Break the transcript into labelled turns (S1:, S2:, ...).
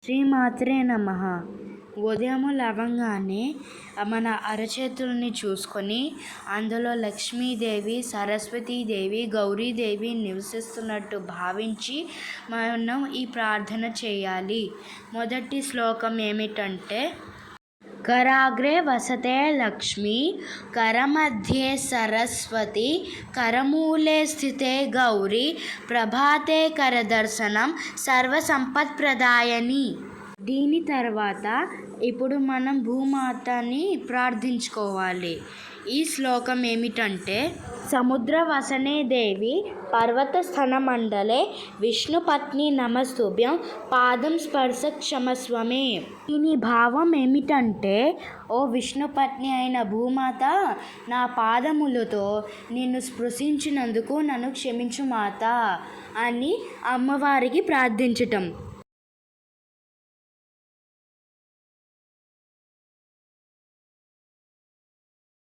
S1: శ్రీమాత్రే నమః. ఉదయం లేవగానే మన అరచేతుల్ని చూసుకొని అందులో లక్ష్మీదేవి, సరస్వతీదేవి, గౌరీదేవి నివసిస్తున్నట్టు భావించి మనం ఈ ప్రార్థన చేయాలి. మొదటి శ్లోకం ఏమిటంటే, కరాగ్రే వసతే లక్ష్మి, కరమధ్యే సరస్వతి, కరమూలే స్థితే గౌరీ, ప్రభాతే కరదర్శనం సర్వసంపత్ప్రదాయని. దీని తర్వాత ఇప్పుడు మనం భూమాతని ప్రార్థించుకోవాలి. ఈ శ్లోకం ఏమిటంటే, సముద్రవసనే దేవి, పర్వతస్థనమండలే, విష్ణుపత్ని నమస్తుభ్యం, పాదం స్పర్శ క్షమస్వమే. దీని భావం ఏమిటంటే, ఓ విష్ణుపత్ని అయిన భూమాత, నా పాదములతో నిన్ను స్పృశించినందుకు నన్ను క్షమించు మాత అని అమ్మవారికి ప్రార్థించటం.